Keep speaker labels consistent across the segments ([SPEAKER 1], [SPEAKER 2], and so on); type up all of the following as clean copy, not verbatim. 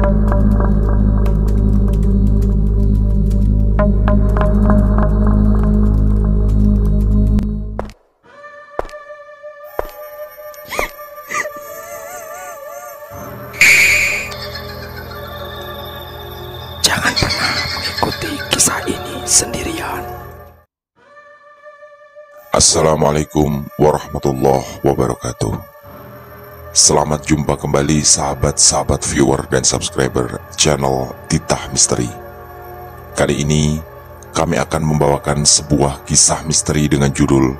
[SPEAKER 1] Jangan pernah mengikuti kisah ini sendirian.
[SPEAKER 2] Assalamualaikum warahmatullahi wabarakatuh. Selamat jumpa kembali sahabat-sahabat viewer dan subscriber channel Titah Misteri. Kali ini kami akan membawakan sebuah kisah misteri dengan judul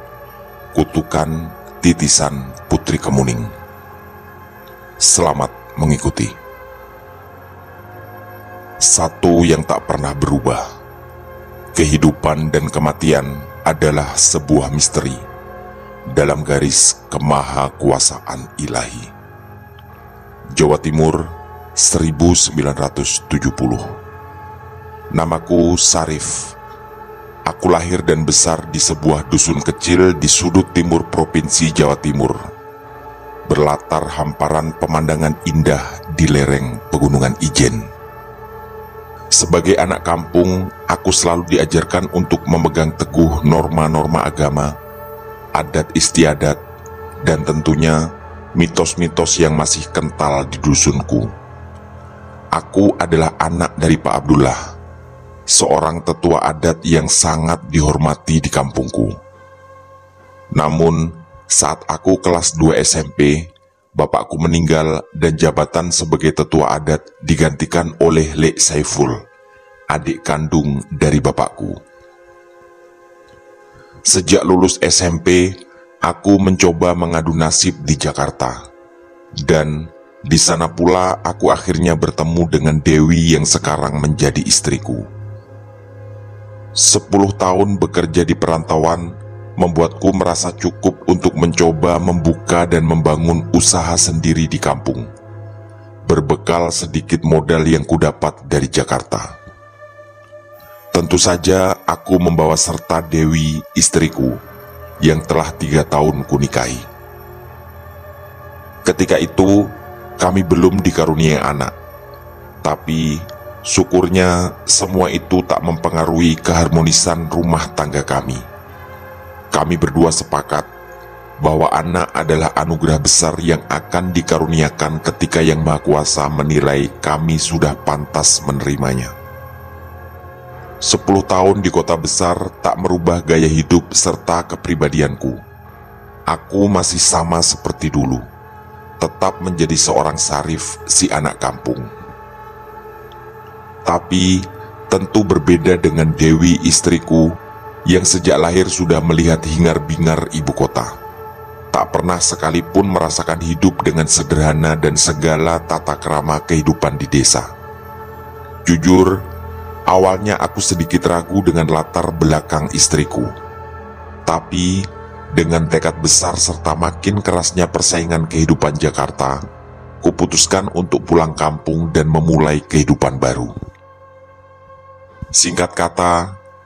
[SPEAKER 2] Kutukan Titisan Putri Kemuning. Selamat mengikuti. Satu yang tak pernah berubah. Kehidupan dan kematian adalah sebuah misteri dalam garis kemahakuasaan ilahi. Jawa Timur 1970. Namaku Sarif. Aku lahir dan besar di sebuah dusun kecil di sudut timur Provinsi Jawa Timur, berlatar hamparan pemandangan indah di lereng Pegunungan Ijen. Sebagai anak kampung, aku selalu diajarkan untuk memegang teguh norma-norma agama, adat istiadat, dan tentunya mitos-mitos yang masih kental di dusunku. Aku adalah anak dari Pak Abdullah, seorang tetua adat yang sangat dihormati di kampungku. Namun, saat aku kelas 2 SMP, bapakku meninggal dan jabatan sebagai tetua adat digantikan oleh Lek Saiful, adik kandung dari bapakku. Sejak lulus SMP, aku mencoba mengadu nasib di Jakarta. Dan di sana pula aku akhirnya bertemu dengan Dewi yang sekarang menjadi istriku. 10 tahun bekerja di perantauan membuatku merasa cukup untuk mencoba membuka dan membangun usaha sendiri di kampung, berbekal sedikit modal yang kudapat dari Jakarta. Tentu saja aku membawa serta Dewi, istriku, yang telah 3 tahun kunikahi. Ketika itu, kami belum dikaruniai anak, tapi syukurnya semua itu tak mempengaruhi keharmonisan rumah tangga kami. Kami berdua sepakat bahwa anak adalah anugerah besar yang akan dikaruniakan ketika Yang Maha Kuasa menilai kami sudah pantas menerimanya. 10 tahun di kota besar tak merubah gaya hidup serta kepribadianku. Aku masih sama seperti dulu, tetap menjadi seorang Sarif, si anak kampung. Tapi tentu berbeda dengan Dewi, istriku, yang sejak lahir sudah melihat hingar-bingar ibu kota. Tak pernah sekalipun merasakan hidup dengan sederhana dan segala tata krama kehidupan di desa. Jujur, awalnya aku sedikit ragu dengan latar belakang istriku. Tapi dengan tekad besar serta makin kerasnya persaingan kehidupan Jakarta, kuputuskan untuk pulang kampung dan memulai kehidupan baru. Singkat kata,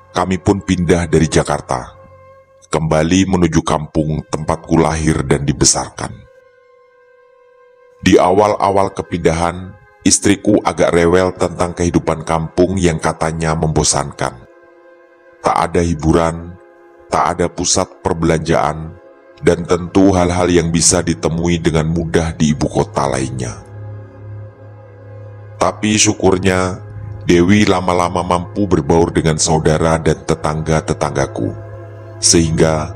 [SPEAKER 2] kami pun pindah dari Jakarta, kembali menuju kampung tempatku lahir dan dibesarkan. Di awal-awal kepindahan, istriku agak rewel tentang kehidupan kampung yang katanya membosankan. Tak ada hiburan, tak ada pusat perbelanjaan, dan tentu hal-hal yang bisa ditemui dengan mudah di ibu kota lainnya. Tapi syukurnya, Dewi lama-lama mampu berbaur dengan saudara dan tetangga-tetanggaku, sehingga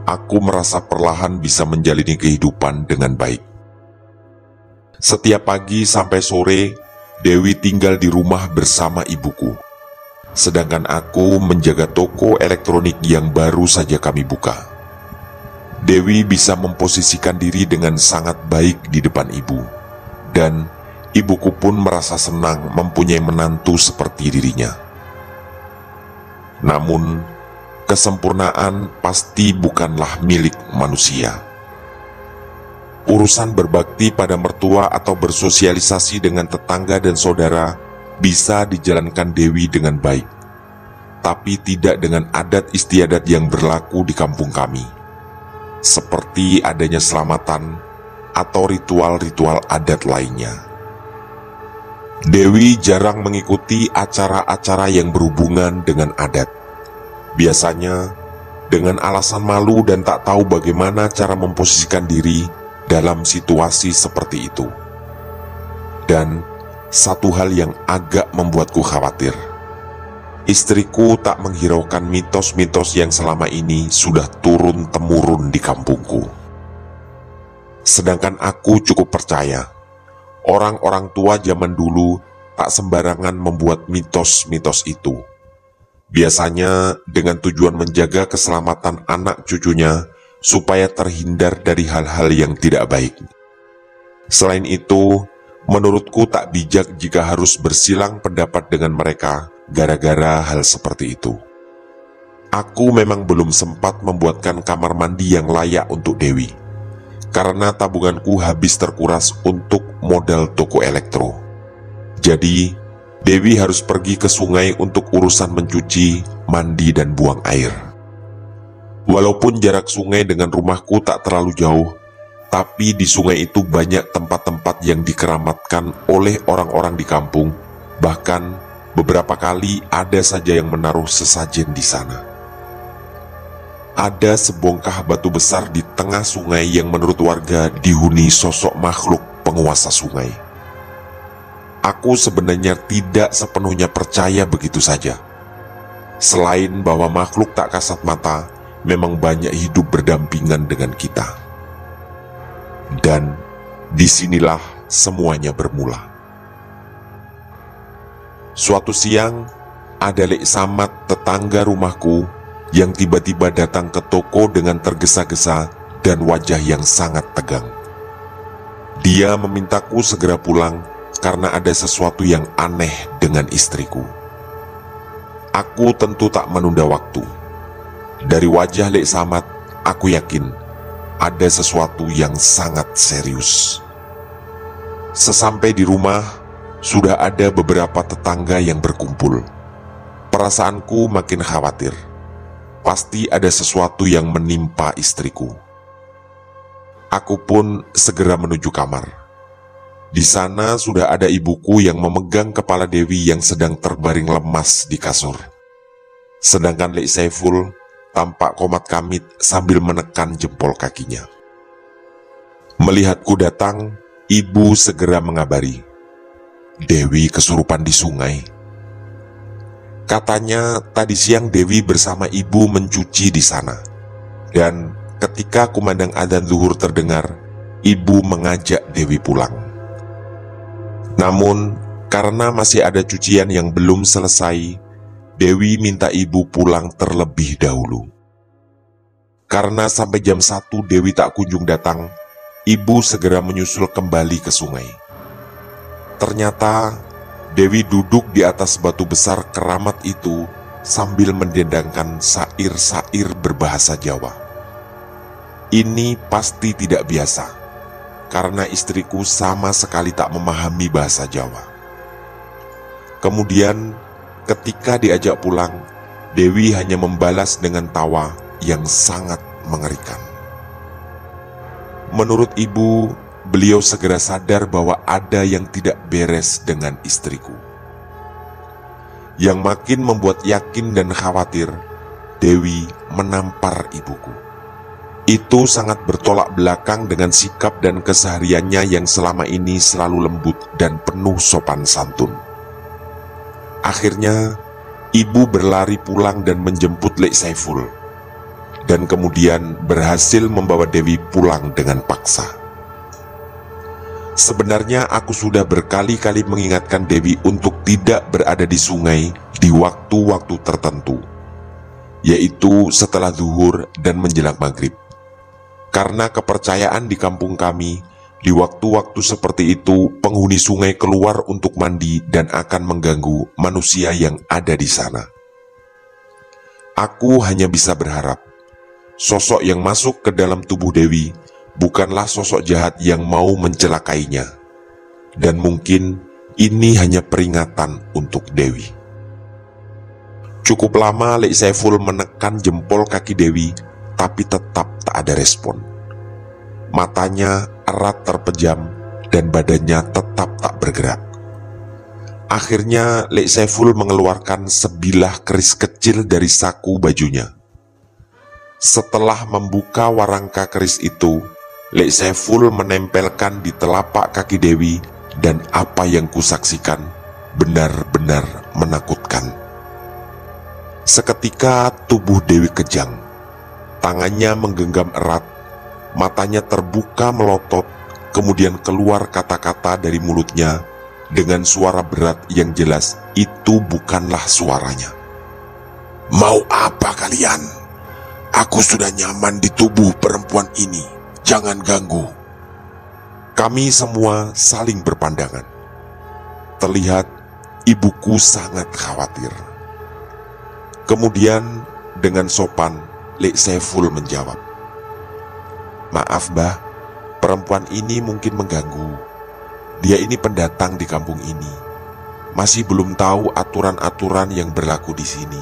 [SPEAKER 2] aku merasa perlahan bisa menjalani kehidupan dengan baik. Setiap pagi sampai sore, Dewi tinggal di rumah bersama ibuku, sedangkan aku menjaga toko elektronik yang baru saja kami buka. Dewi bisa memposisikan diri dengan sangat baik di depan ibu, dan ibuku pun merasa senang mempunyai menantu seperti dirinya. Namun, kesempurnaan pasti bukanlah milik manusia. Urusan berbakti pada mertua atau bersosialisasi dengan tetangga dan saudara bisa dijalankan Dewi dengan baik, tapi tidak dengan adat istiadat yang berlaku di kampung kami, seperti adanya selamatan atau ritual-ritual adat lainnya. Dewi jarang mengikuti acara-acara yang berhubungan dengan adat. Biasanya dengan alasan malu dan tak tahu bagaimana cara memposisikan diri dalam situasi seperti itu. Dan satu hal yang agak membuatku khawatir, istriku tak menghiraukan mitos-mitos yang selama ini sudah turun-temurun di kampungku. Sedangkan aku cukup percaya, orang-orang tua zaman dulu tak sembarangan membuat mitos-mitos itu. Biasanya dengan tujuan menjaga keselamatan anak cucunya supaya terhindar dari hal-hal yang tidak baik. Selain itu, menurutku tak bijak jika harus bersilang pendapat dengan mereka gara-gara hal seperti itu. Aku memang belum sempat membuatkan kamar mandi yang layak untuk Dewi, karena tabunganku habis terkuras untuk modal toko elektro. Jadi, Dewi harus pergi ke sungai untuk urusan mencuci, mandi, dan buang air. Walaupun jarak sungai dengan rumahku tak terlalu jauh, tapi di sungai itu banyak tempat-tempat yang dikeramatkan oleh orang-orang di kampung. Bahkan beberapa kali ada saja yang menaruh sesajen di sana. Ada sebongkah batu besar di tengah sungai yang menurut warga dihuni sosok makhluk penguasa sungai. Aku sebenarnya tidak sepenuhnya percaya begitu saja. Selain bahwa makhluk tak kasat mata memang banyak hidup berdampingan dengan kita. Dan disinilah semuanya bermula. Suatu siang, ada Lek Samad, tetangga rumahku, yang tiba-tiba datang ke toko dengan tergesa-gesa dan wajah yang sangat tegang. Dia memintaku segera pulang karena ada sesuatu yang aneh dengan istriku. Aku tentu tak menunda waktu. Dari wajah Lek Samad, aku yakin ada sesuatu yang sangat serius. Sesampai di rumah, sudah ada beberapa tetangga yang berkumpul. Perasaanku makin khawatir. Pasti ada sesuatu yang menimpa istriku. Aku pun segera menuju kamar. Di sana sudah ada ibuku yang memegang kepala Dewi yang sedang terbaring lemas di kasur. Sedangkan Lek Saiful tampak komat kamit sambil menekan jempol kakinya. Melihatku datang, ibu segera mengabari, Dewi kesurupan di sungai. Katanya tadi siang Dewi bersama ibu mencuci di sana. Dan ketika kumandang adzan zuhur terdengar, ibu mengajak Dewi pulang. Namun karena masih ada cucian yang belum selesai, Dewi minta ibu pulang terlebih dahulu. Karena sampai jam 1 Dewi tak kunjung datang, ibu segera menyusul kembali ke sungai. Ternyata Dewi duduk di atas batu besar keramat itu sambil mendendangkan syair-syair berbahasa Jawa. Ini pasti tidak biasa, karena istriku sama sekali tak memahami bahasa Jawa. Kemudian ketika diajak pulang, Dewi hanya membalas dengan tawa yang sangat mengerikan. Menurut ibu, beliau segera sadar bahwa ada yang tidak beres dengan istriku. Yang makin membuat yakin dan khawatir, Dewi menampar ibuku. Itu sangat bertolak belakang dengan sikap dan kesehariannya yang selama ini selalu lembut dan penuh sopan santun. Akhirnya, ibu berlari pulang dan menjemput Lek Saiful, dan kemudian berhasil membawa Dewi pulang dengan paksa. Sebenarnya aku sudah berkali-kali mengingatkan Dewi untuk tidak berada di sungai di waktu-waktu tertentu, yaitu setelah zuhur dan menjelang maghrib. Karena kepercayaan di kampung kami, di waktu-waktu seperti itu penghuni sungai keluar untuk mandi dan akan mengganggu manusia yang ada di sana. Aku hanya bisa berharap sosok yang masuk ke dalam tubuh Dewi bukanlah sosok jahat yang mau mencelakainya. Dan mungkin ini hanya peringatan untuk Dewi. Cukup lama Lek Saiful menekan jempol kaki Dewi, tapi tetap tak ada respon. Matanya erat terpejam dan badannya tetap tak bergerak. Akhirnya Lek Saiful mengeluarkan sebilah keris kecil dari saku bajunya. Setelah membuka warangka keris itu, Lek Saiful menempelkan di telapak kaki Dewi, dan apa yang kusaksikan benar-benar menakutkan. Seketika tubuh Dewi kejang, tangannya menggenggam erat, matanya terbuka melotot, kemudian keluar kata-kata dari mulutnya dengan suara berat yang jelas itu bukanlah suaranya. "Mau apa kalian? Aku sudah nyaman di tubuh perempuan ini. Jangan ganggu." Kami semua saling berpandangan. Terlihat ibuku sangat khawatir. Kemudian dengan sopan Lek Saiful menjawab, "Maaf Mbah, perempuan ini mungkin mengganggu. Dia ini pendatang di kampung ini, masih belum tahu aturan-aturan yang berlaku di sini.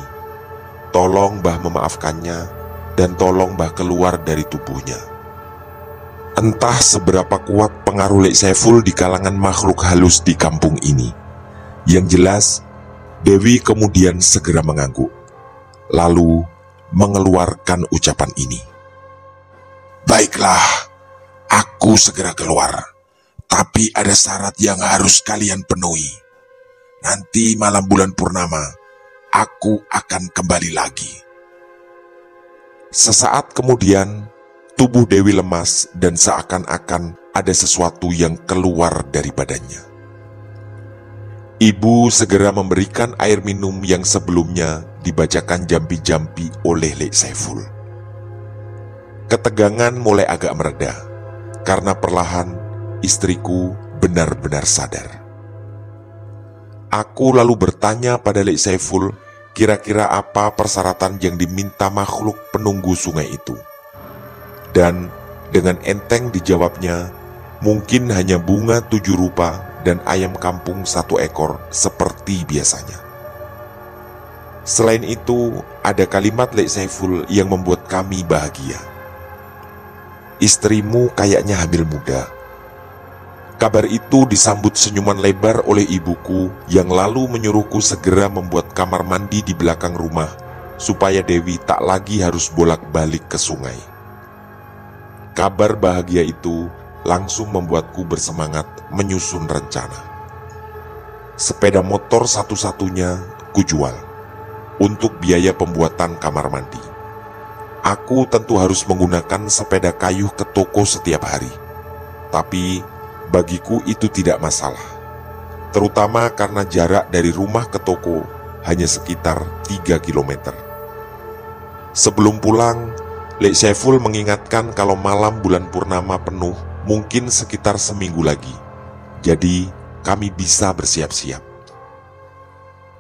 [SPEAKER 2] Tolong Mbah memaafkannya, dan tolong Mbah keluar dari tubuhnya." Entah seberapa kuat pengaruh Lek Saiful di kalangan makhluk halus di kampung ini. Yang jelas, Dewi kemudian segera mengangguk, lalu mengeluarkan ucapan ini, "Baiklah, aku segera keluar. Tapi ada syarat yang harus kalian penuhi. Nanti malam bulan purnama, aku akan kembali lagi." Sesaat kemudian, tubuh Dewi lemas dan seakan-akan ada sesuatu yang keluar dari badannya. Ibu segera memberikan air minum yang sebelumnya dibacakan jampi-jampi oleh Lek Saiful. Ketegangan mulai agak mereda, karena perlahan istriku benar-benar sadar. Aku lalu bertanya pada Lek Saiful, kira-kira apa persyaratan yang diminta makhluk penunggu sungai itu. Dan dengan enteng dijawabnya, mungkin hanya bunga 7 rupa dan ayam kampung 1 ekor seperti biasanya. Selain itu, ada kalimat Lek Saiful yang membuat kami bahagia. "Istrimu kayaknya hamil muda." Kabar itu disambut senyuman lebar oleh ibuku yang lalu menyuruhku segera membuat kamar mandi di belakang rumah supaya Dewi tak lagi harus bolak-balik ke sungai. Kabar bahagia itu langsung membuatku bersemangat menyusun rencana. Sepeda motor satu-satunya kujual untuk biaya pembuatan kamar mandi. Aku tentu harus menggunakan sepeda kayu ke toko setiap hari, tapi bagiku itu tidak masalah, terutama karena jarak dari rumah ke toko hanya sekitar 3 km. Sebelum pulang, Lek Saiful mengingatkan kalau malam bulan purnama penuh mungkin sekitar seminggu lagi, jadi kami bisa bersiap-siap.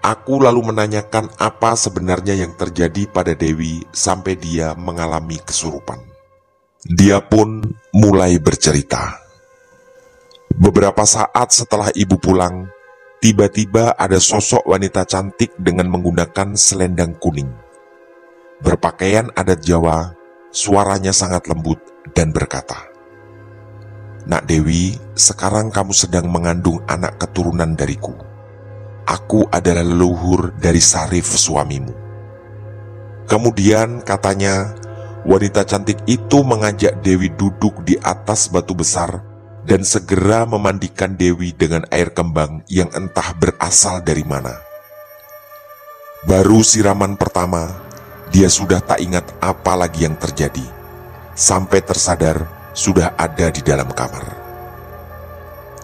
[SPEAKER 2] Aku lalu menanyakan apa sebenarnya yang terjadi pada Dewi sampai dia mengalami kesurupan. Dia pun mulai bercerita. Beberapa saat setelah ibu pulang, tiba-tiba ada sosok wanita cantik dengan menggunakan selendang kuning. Berpakaian adat Jawa, suaranya sangat lembut dan berkata, "Nak Dewi, sekarang kamu sedang mengandung anak keturunan dariku. Aku adalah leluhur dari Sarif suamimu." Kemudian katanya, wanita cantik itu mengajak Dewi duduk di atas batu besar dan segera memandikan Dewi dengan air kembang yang entah berasal dari mana. Baru siraman pertama, dia sudah tak ingat apa lagi yang terjadi. Sampai tersadar, sudah ada di dalam kamar.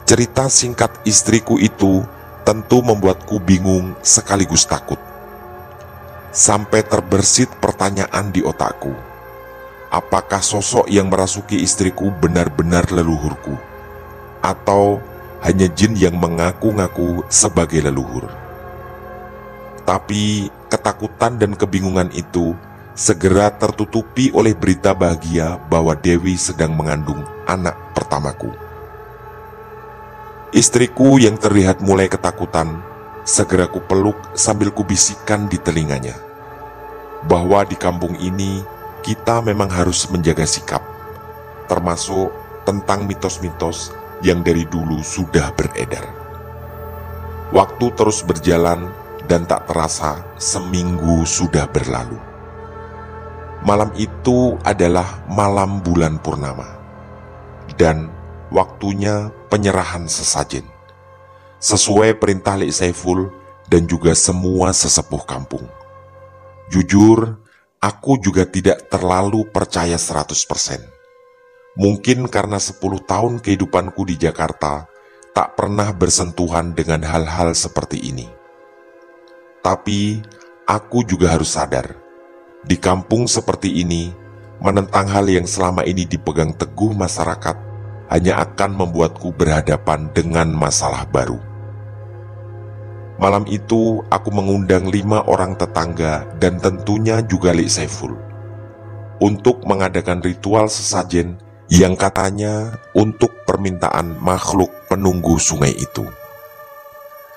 [SPEAKER 2] Cerita singkat istriku itu tentu membuatku bingung sekaligus takut. Sampai terbersit pertanyaan di otakku. Apakah sosok yang merasuki istriku benar-benar leluhurku? Atau hanya jin yang mengaku-ngaku sebagai leluhur? Tapi ketakutan dan kebingungan itu segera tertutupi oleh berita bahagia bahwa Dewi sedang mengandung anak pertamaku. Istriku yang terlihat mulai ketakutan, segera kupeluk sambil kubisikkan di telinganya bahwa di kampung ini kita memang harus menjaga sikap, termasuk tentang mitos-mitos yang dari dulu sudah beredar. Waktu terus berjalan dan tak terasa seminggu sudah berlalu. Malam itu adalah malam bulan purnama dan waktunya penyerahan sesajen sesuai perintah Lek Saiful dan juga semua sesepuh kampung. Jujur, aku juga tidak terlalu percaya 100%. Mungkin karena 10 tahun kehidupanku di Jakarta tak pernah bersentuhan dengan hal-hal seperti ini. Tapi aku juga harus sadar, di kampung seperti ini, menentang hal yang selama ini dipegang teguh masyarakat hanya akan membuatku berhadapan dengan masalah baru. Malam itu aku mengundang 5 orang tetangga dan tentunya juga Lek Saiful untuk mengadakan ritual sesajen yang katanya untuk permintaan makhluk penunggu sungai itu.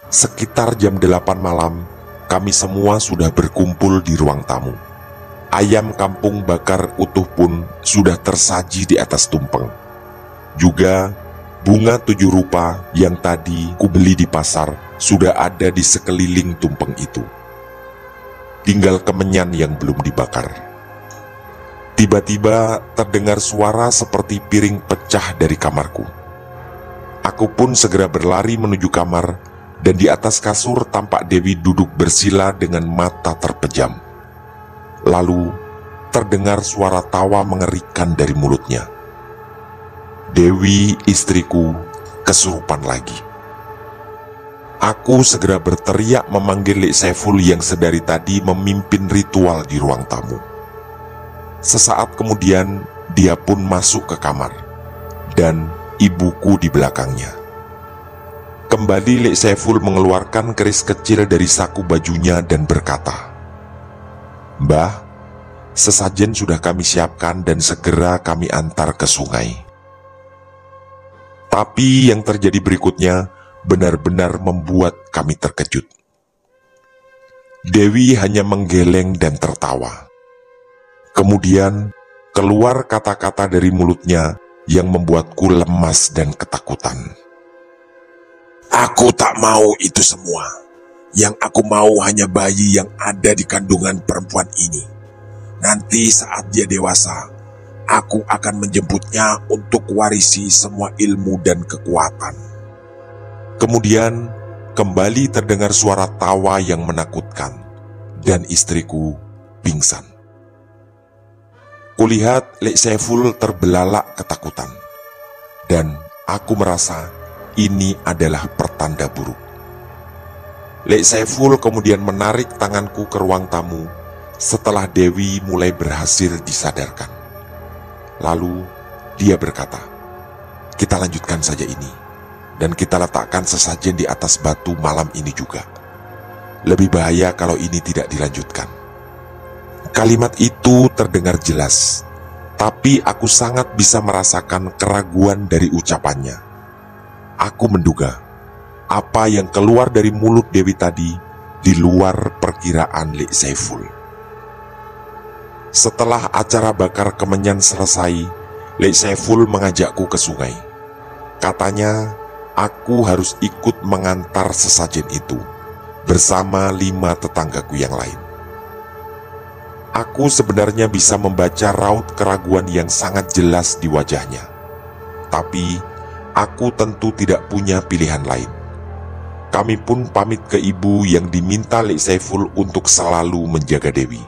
[SPEAKER 2] Sekitar jam 8 malam, kami semua sudah berkumpul di ruang tamu. Ayam kampung bakar utuh pun sudah tersaji di atas tumpeng. Juga bunga 7 rupa yang tadi kubeli di pasar sudah ada di sekeliling tumpeng itu. Tinggal kemenyan yang belum dibakar. Tiba-tiba terdengar suara seperti piring pecah dari kamarku. Aku pun segera berlari menuju kamar dan di atas kasur tampak Dewi duduk bersila dengan mata terpejam. Lalu terdengar suara tawa mengerikan dari mulutnya. Dewi, istriku, kesurupan lagi. Aku segera berteriak memanggil Lek Saiful yang sedari tadi memimpin ritual di ruang tamu. Sesaat kemudian dia pun masuk ke kamar dan ibuku di belakangnya. Kembali Lek Saiful mengeluarkan keris kecil dari saku bajunya dan berkata, "Mbah, sesajen sudah kami siapkan dan segera kami antar ke sungai." Tapi yang terjadi berikutnya benar-benar membuat kami terkejut. Dewi hanya menggeleng dan tertawa. Kemudian keluar kata-kata dari mulutnya yang membuatku lemas dan ketakutan.
[SPEAKER 1] Aku tak mau itu semua. Yang aku mau hanya bayi yang ada di kandungan perempuan ini. Nanti saat dia dewasa, aku akan menjemputnya untuk warisi semua ilmu dan kekuatan.
[SPEAKER 2] Kemudian kembali terdengar suara tawa yang menakutkan dan istriku pingsan. Kulihat Lek Saiful terbelalak ketakutan dan aku merasa ini adalah pertanda buruk. Lek Saiful kemudian menarik tanganku ke ruang tamu setelah Dewi mulai berhasil disadarkan. Lalu dia berkata, "Kita lanjutkan saja ini, dan kita letakkan sesajen di atas batu malam ini juga. Lebih bahaya kalau ini tidak dilanjutkan." Kalimat itu terdengar jelas, tapi aku sangat bisa merasakan keraguan dari ucapannya. Aku menduga, apa yang keluar dari mulut Dewi tadi di luar perkiraan Lek Saiful. Setelah acara bakar kemenyan selesai, Lek Saiful mengajakku ke sungai. Katanya, aku harus ikut mengantar sesajen itu bersama 5 tetanggaku yang lain. Aku sebenarnya bisa membaca raut keraguan yang sangat jelas di wajahnya. Tapi, aku tentu tidak punya pilihan lain. Kami pun pamit ke ibu yang diminta Lek Saiful untuk selalu menjaga Dewi.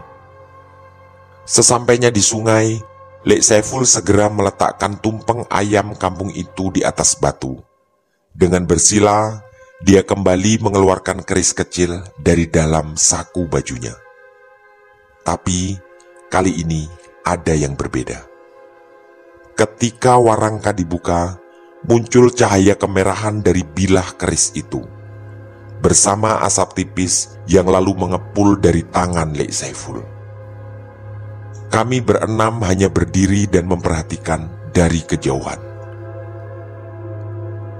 [SPEAKER 2] Sesampainya di sungai, Lek Saiful segera meletakkan tumpeng ayam kampung itu di atas batu. Dengan bersila, dia kembali mengeluarkan keris kecil dari dalam saku bajunya. Tapi, kali ini ada yang berbeda. Ketika warangka dibuka, muncul cahaya kemerahan dari bilah keris itu, bersama asap tipis yang lalu mengepul dari tangan Lek Saiful. Kami berenam hanya berdiri dan memperhatikan dari kejauhan.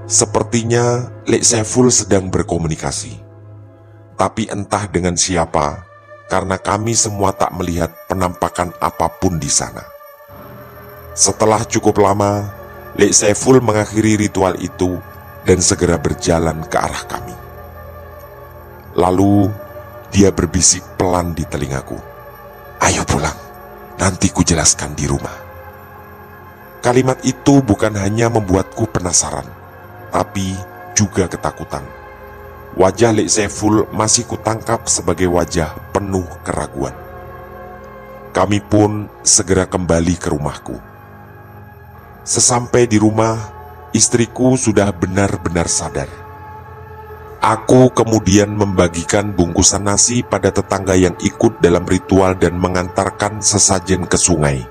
[SPEAKER 2] Sepertinya Lek Saiful sedang berkomunikasi, tapi entah dengan siapa, karena kami semua tak melihat penampakan apapun di sana. Setelah cukup lama, Lek Saiful mengakhiri ritual itu dan segera berjalan ke arah kami. Lalu dia berbisik pelan di telingaku, "Ayo pulang, nanti ku jelaskan di rumah." Kalimat itu bukan hanya membuatku penasaran, tapi juga ketakutan. Wajah Lek Saiful masih kutangkap sebagai wajah penuh keraguan. Kami pun segera kembali ke rumahku. Sesampai di rumah, istriku sudah benar-benar sadar. Aku kemudian membagikan bungkusan nasi pada tetangga yang ikut dalam ritual dan mengantarkan sesajen ke sungai.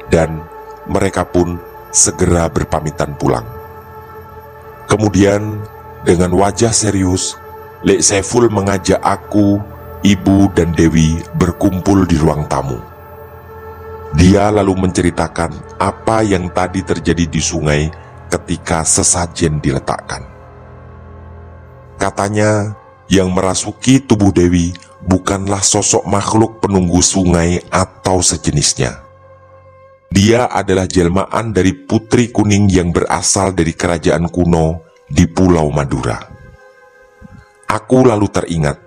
[SPEAKER 2] Dan mereka pun segera berpamitan pulang. Kemudian dengan wajah serius, Lek Saiful mengajak aku, ibu dan Dewi berkumpul di ruang tamu. Dia lalu menceritakan apa yang tadi terjadi di sungai ketika sesajen diletakkan. Katanya, yang merasuki tubuh Dewi bukanlah sosok makhluk penunggu sungai atau sejenisnya. Dia adalah jelmaan dari putri kuning yang berasal dari kerajaan kuno di Pulau Madura. Aku lalu teringat,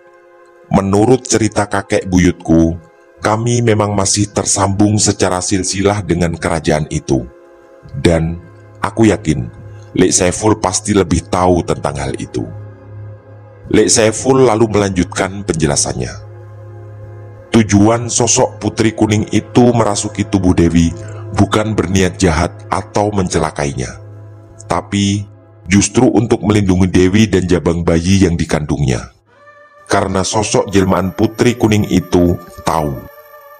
[SPEAKER 2] menurut cerita kakek buyutku, kami memang masih tersambung secara silsilah dengan kerajaan itu. Dan aku yakin, Lek Saiful pasti lebih tahu tentang hal itu. Lek Saiful lalu melanjutkan penjelasannya. Tujuan sosok putri kuning itu merasuki tubuh Dewi bukan berniat jahat atau mencelakainya, tapi justru untuk melindungi Dewi dan jabang bayi yang dikandungnya. Karena sosok jelmaan putri kuning itu tahu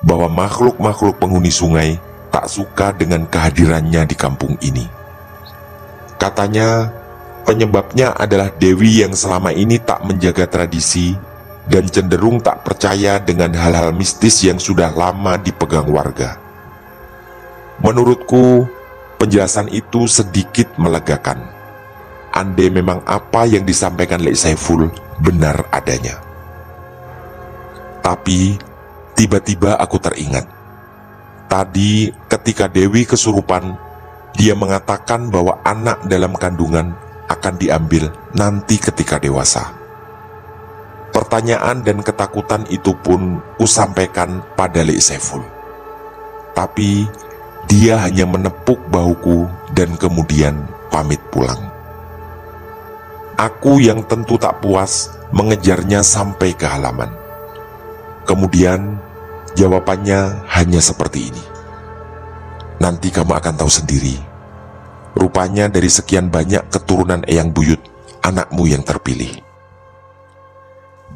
[SPEAKER 2] bahwa makhluk-makhluk penghuni sungai tak suka dengan kehadirannya di kampung ini. Katanya, penyebabnya adalah Dewi yang selama ini tak menjaga tradisi dan cenderung tak percaya dengan hal-hal mistis yang sudah lama dipegang warga. Menurutku, penjelasan itu sedikit melegakan. Andai memang apa yang disampaikan Lek Saiful benar adanya. Tapi, tiba-tiba aku teringat. Tadi ketika Dewi kesurupan, dia mengatakan bahwa anak dalam kandungan akan diambil nanti ketika dewasa. Pertanyaan dan ketakutan itu pun kusampaikan pada Lek Saiful. Tapi dia hanya menepuk bahuku dan kemudian pamit pulang. Aku yang tentu tak puas mengejarnya sampai ke halaman. Kemudian jawabannya hanya seperti ini. "Nanti kamu akan tahu sendiri. Rupanya dari sekian banyak keturunan Eyang Buyut, anakmu yang terpilih."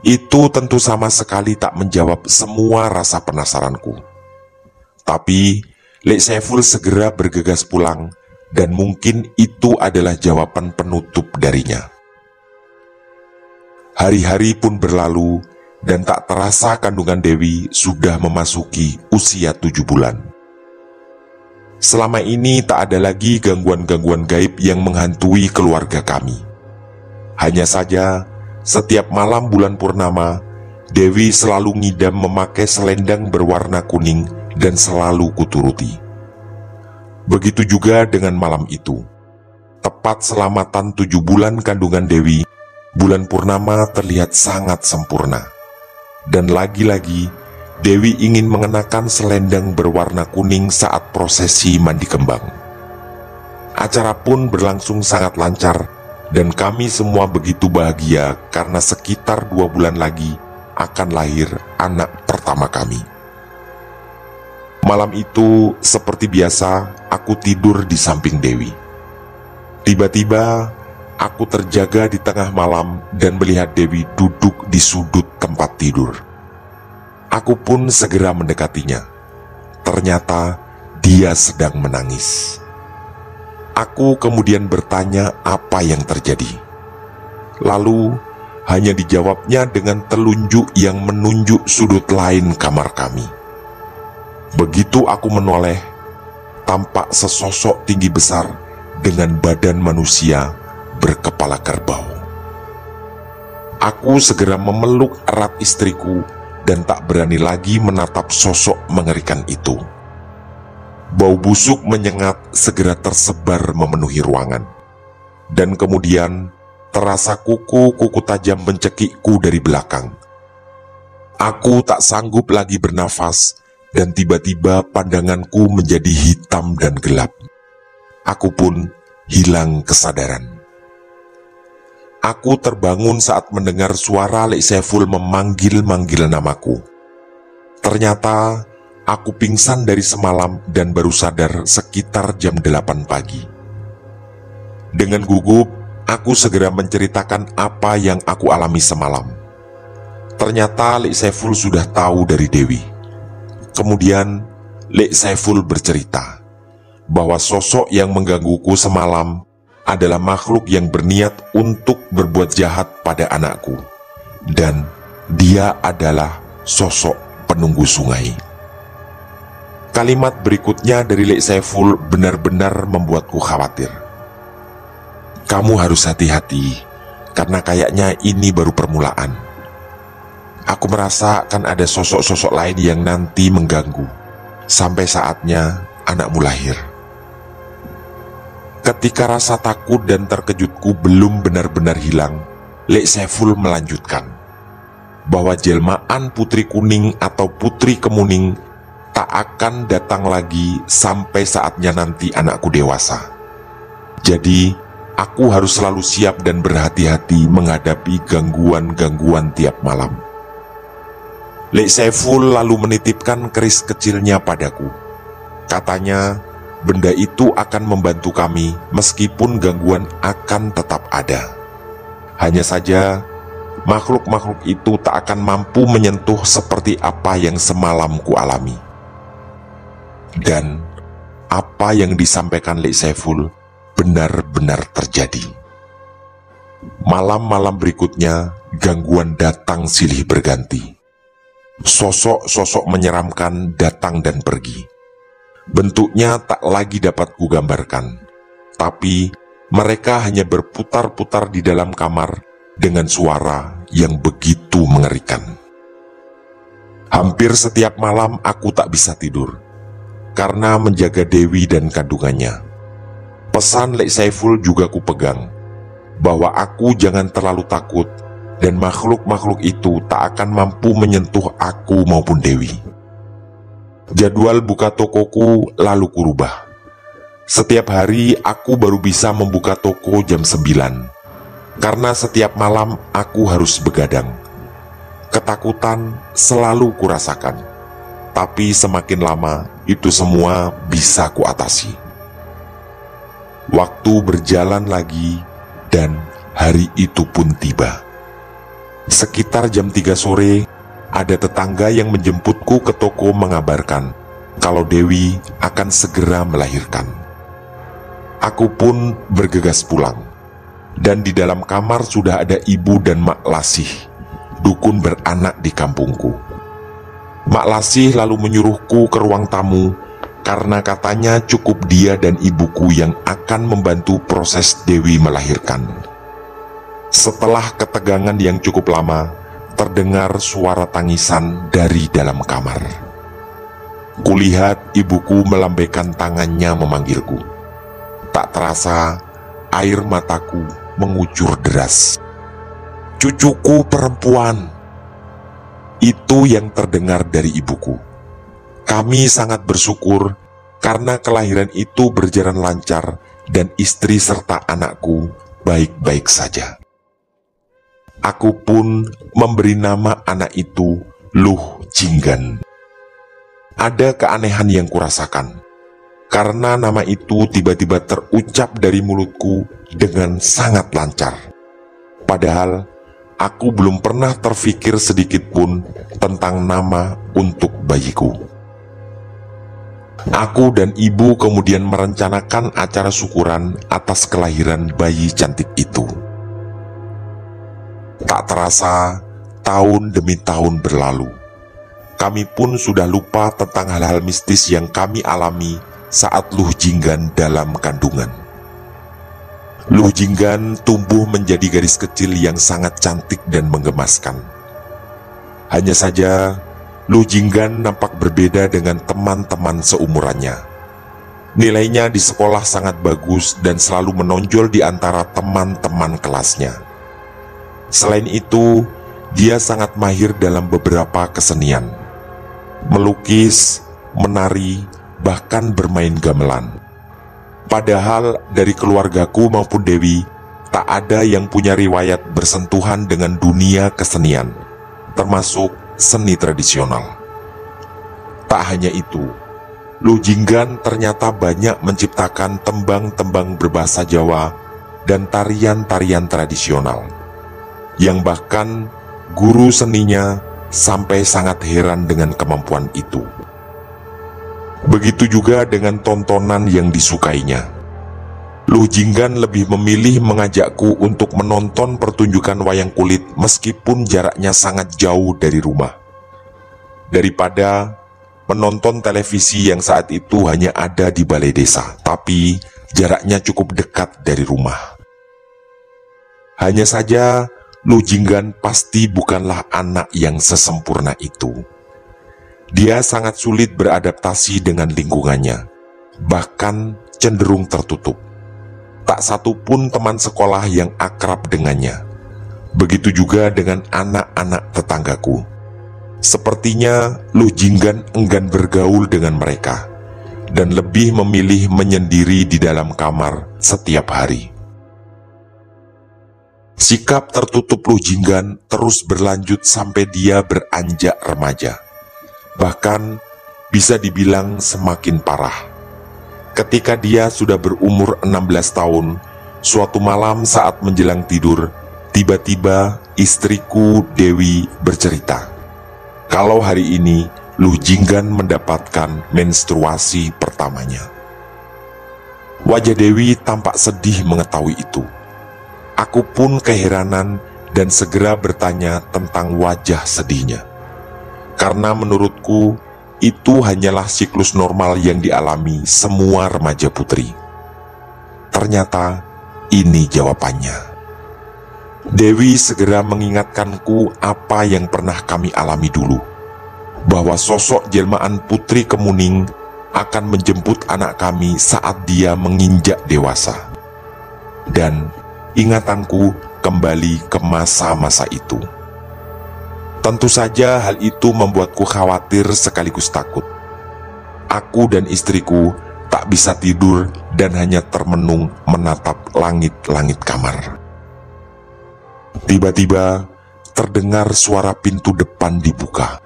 [SPEAKER 2] Itu tentu sama sekali tak menjawab semua rasa penasaranku. Tapi Lek Saiful segera bergegas pulang, dan mungkin itu adalah jawaban penutup darinya. Hari-hari pun berlalu, dan tak terasa kandungan Dewi sudah memasuki usia 7 bulan. Selama ini tak ada lagi gangguan-gangguan gaib yang menghantui keluarga kami. Hanya saja, setiap malam bulan purnama, Dewi selalu ngidam memakai selendang berwarna kuning dan selalu kuturuti. Begitu juga dengan malam itu. Tepat selamatan 7 bulan kandungan Dewi, bulan purnama terlihat sangat sempurna. Dan lagi-lagi, Dewi ingin mengenakan selendang berwarna kuning saat prosesi mandi kembang. Acara pun berlangsung sangat lancar, dan kami semua begitu bahagia karena sekitar 2 bulan lagi akan lahir anak pertama kami. Malam itu, seperti biasa, aku tidur di samping Dewi. Tiba-tiba, aku terjaga di tengah malam dan melihat Dewi duduk di sudut tempat tidur. Aku pun segera mendekatinya. Ternyata dia sedang menangis. Aku kemudian bertanya apa yang terjadi. Lalu hanya dijawabnya dengan telunjuk yang menunjuk sudut lain kamar kami. Begitu aku menoleh, tampak sesosok tinggi besar dengan badan manusia berkepala kerbau. Aku segera memeluk erat istriku dan tak berani lagi menatap sosok mengerikan itu. Bau busuk menyengat segera tersebar memenuhi ruangan. Dan kemudian terasa kuku-kuku tajam mencekikku dari belakang. Aku tak sanggup lagi bernafas dan tiba-tiba pandanganku menjadi hitam dan gelap. Aku pun hilang kesadaran. Aku terbangun saat mendengar suara Lek Saiful memanggil-manggil namaku. Ternyata aku pingsan dari semalam dan baru sadar sekitar jam 8 pagi. Dengan gugup, aku segera menceritakan apa yang aku alami semalam. Ternyata Lek Saiful sudah tahu dari Dewi. Kemudian Lek Saiful bercerita bahwa sosok yang menggangguku semalam adalah makhluk yang berniat untuk berbuat jahat pada anakku. Dan dia adalah sosok penunggu sungai. Kalimat berikutnya dari Lek Saiful benar-benar membuatku khawatir. Kamu harus hati-hati, karena kayaknya ini baru permulaan. Aku merasa akan ada sosok-sosok lain yang nanti mengganggu, sampai saatnya anakmu lahir. Ketika rasa takut dan terkejutku belum benar-benar hilang, Lek Saiful melanjutkan bahwa jelmaan Putri Kuning atau Putri Kemuning tak akan datang lagi sampai saatnya nanti anakku dewasa. Jadi, aku harus selalu siap dan berhati-hati menghadapi gangguan-gangguan tiap malam. Lek Saiful lalu menitipkan keris kecilnya padaku. Katanya, benda itu akan membantu kami meskipun gangguan akan tetap ada. Hanya saja, makhluk-makhluk itu tak akan mampu menyentuh seperti apa yang semalam ku alami. Dan apa yang disampaikan Lek Saiful benar-benar terjadi. Malam-malam berikutnya, gangguan datang silih berganti. Sosok-sosok menyeramkan datang dan pergi. Bentuknya tak lagi dapat kugambarkan, tapi mereka hanya berputar-putar di dalam kamar dengan suara yang begitu mengerikan. Hampir setiap malam aku tak bisa tidur, karena menjaga Dewi dan kandungannya. Pesan Lek Saiful juga kupegang, bahwa aku jangan terlalu takut, dan makhluk-makhluk itu tak akan mampu menyentuh aku maupun Dewi. Jadwal buka tokoku lalu kurubah. Setiap hari aku baru bisa membuka toko jam 9, karena setiap malam aku harus begadang. Ketakutan selalu kurasakan, tapi semakin lama itu semua bisa kuatasi. Waktu berjalan lagi dan hari itu pun tiba. Sekitar jam 3 sore, ada tetangga yang menjemputku ke toko mengabarkan kalau Dewi akan segera melahirkan. Aku pun bergegas pulang, dan di dalam kamar sudah ada ibu dan Mak Lasih, dukun beranak di kampungku. Mak Lasih lalu menyuruhku ke ruang tamu karena katanya cukup dia dan ibuku yang akan membantu proses Dewi melahirkan. Setelah ketegangan yang cukup lama, terdengar suara tangisan dari dalam kamar. Kulihat ibuku melambaikan tangannya memanggilku. Tak terasa, air mataku mengucur deras. Cucuku perempuan. Itu yang terdengar dari ibuku. Kami sangat bersyukur karena kelahiran itu berjalan lancar dan istri serta anakku baik-baik saja. Aku pun memberi nama anak itu Luh Jinggan. Ada keanehan yang kurasakan, karena nama itu tiba-tiba terucap dari mulutku dengan sangat lancar. Padahal, aku belum pernah terfikir sedikit pun tentang nama untuk bayiku. Aku dan ibu kemudian merencanakan acara syukuran atas kelahiran bayi cantik itu. Tak terasa, tahun demi tahun berlalu. Kami pun sudah lupa tentang hal-hal mistis yang kami alami saat Luh Jinggan dalam kandungan. Luh Jinggan tumbuh menjadi gadis kecil yang sangat cantik dan menggemaskan. Hanya saja, Luh Jinggan nampak berbeda dengan teman-teman seumurannya. Nilainya di sekolah sangat bagus dan selalu menonjol di antara teman-teman kelasnya. Selain itu, dia sangat mahir dalam beberapa kesenian. Melukis, menari, bahkan bermain gamelan. Padahal dari keluargaku maupun Dewi, tak ada yang punya riwayat bersentuhan dengan dunia kesenian, termasuk seni tradisional. Tak hanya itu, Luh Jinggan ternyata banyak menciptakan tembang-tembang berbahasa Jawa dan tarian-tarian tradisional, yang bahkan guru seninya sampai sangat heran dengan kemampuan itu. Begitu juga dengan tontonan yang disukainya. Luh Jinggan lebih memilih mengajakku untuk menonton pertunjukan wayang kulit meskipun jaraknya sangat jauh dari rumah, daripada menonton televisi yang saat itu hanya ada di balai desa, tapi jaraknya cukup dekat dari rumah. Hanya saja, Luh Jinggan pasti bukanlah anak yang sesempurna itu. Dia sangat sulit beradaptasi dengan lingkungannya, bahkan cenderung tertutup. Tak satu pun teman sekolah yang akrab dengannya. Begitu juga dengan anak-anak tetanggaku. Sepertinya Luh Jinggan enggan bergaul dengan mereka dan lebih memilih menyendiri di dalam kamar setiap hari. Sikap tertutup Luh Jinggan terus berlanjut sampai dia beranjak remaja. Bahkan bisa dibilang semakin parah. Ketika dia sudah berumur 16 tahun, suatu malam saat menjelang tidur, tiba-tiba istriku Dewi bercerita kalau hari ini Luh Jinggan mendapatkan menstruasi pertamanya. Wajah Dewi tampak sedih mengetahui itu. Aku pun keheranan dan segera bertanya tentang wajah sedihnya. Karena menurutku itu hanyalah siklus normal yang dialami semua remaja putri. Ternyata ini jawabannya. Dewi segera mengingatkanku apa yang pernah kami alami dulu, bahwa sosok jelmaan Putri Kemuning akan menjemput anak kami saat dia menginjak dewasa. Dan ingatanku kembali ke masa-masa itu. Tentu saja hal itu membuatku khawatir sekaligus takut. Aku dan istriku tak bisa tidur dan hanya termenung menatap langit-langit kamar. Tiba-tiba terdengar suara pintu depan dibuka.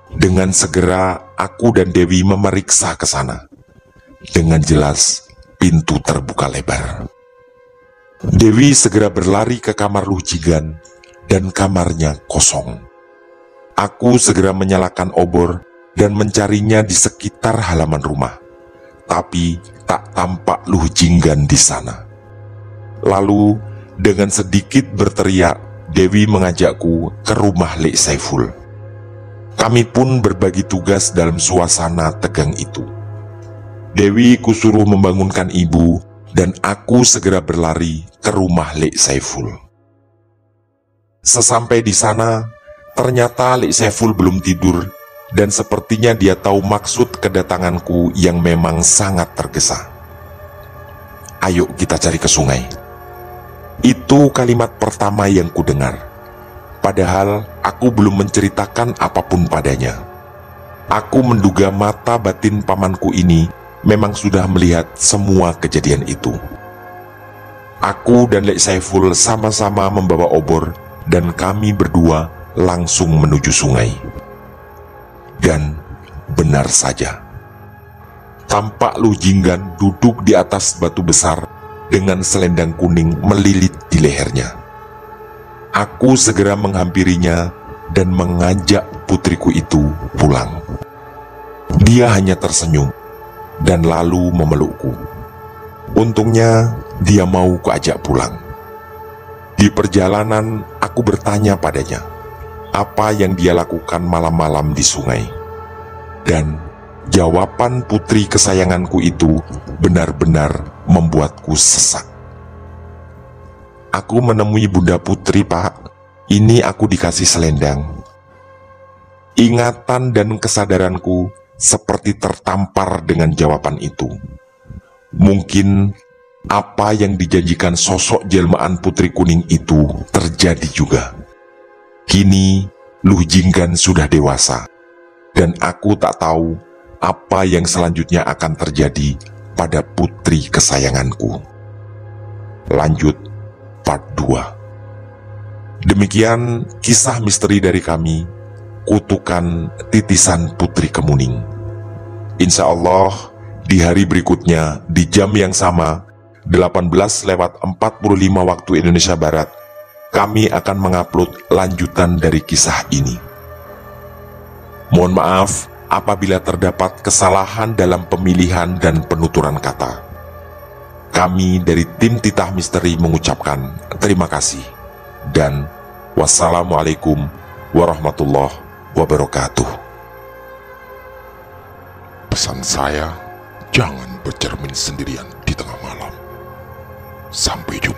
[SPEAKER 2] Dengan segera aku dan Dewi memeriksa ke sana. Dengan jelas pintu terbuka lebar. Dewi segera berlari ke kamar Luh Jinggan dan kamarnya kosong. Aku segera menyalakan obor dan mencarinya di sekitar halaman rumah. Tapi tak tampak Luh Jinggan di sana. Lalu dengan sedikit berteriak, Dewi mengajakku ke rumah Lek Saiful. Kami pun berbagi tugas dalam suasana tegang itu. Dewi kusuruh membangunkan ibu dan aku segera berlari ke rumah Lek Saiful. Sesampai di sana, ternyata Lek Saiful belum tidur dan sepertinya dia tahu maksud kedatanganku yang memang sangat tergesa. Ayo kita cari ke sungai. Itu kalimat pertama yang kudengar. Padahal aku belum menceritakan apapun padanya. Aku menduga mata batin pamanku ini memang sudah melihat semua kejadian itu. Aku dan Lek Saiful sama-sama membawa obor dan kami berdua langsung menuju sungai. Dan benar saja, tampak Luh Jinggan duduk di atas batu besar dengan selendang kuning melilit di lehernya. Aku segera menghampirinya dan mengajak putriku itu pulang. Dia hanya tersenyum dan lalu memelukku. Untungnya dia mau kuajak pulang. Di perjalanan aku bertanya padanya apa yang dia lakukan malam-malam di sungai. Dan jawaban putri kesayanganku itu benar-benar membuatku sesak. Aku menemui Bunda Putri, Pak. Ini aku dikasih selendang. Ingatan dan kesadaranku seperti tertampar dengan jawaban itu. Mungkin apa yang dijanjikan sosok jelmaan putri kuning itu terjadi juga. Kini Luh Jinggan sudah dewasa, dan aku tak tahu apa yang selanjutnya akan terjadi pada putri kesayanganku. Lanjut part 2. Demikian kisah misteri dari kami, Kutukan Titisan Putri Kemuning. Insya Allah di hari berikutnya di jam yang sama 18:45 waktu Indonesia Barat, kami akan mengupload lanjutan dari kisah ini. Mohon maaf apabila terdapat kesalahan dalam pemilihan dan penuturan kata. Kami dari tim Titah Misteri mengucapkan terima kasih dan wassalamualaikum warahmatullahi wabarakatuh.
[SPEAKER 3] Pesan saya, jangan bercermin sendirian di tengah malam. Sampai jumpa.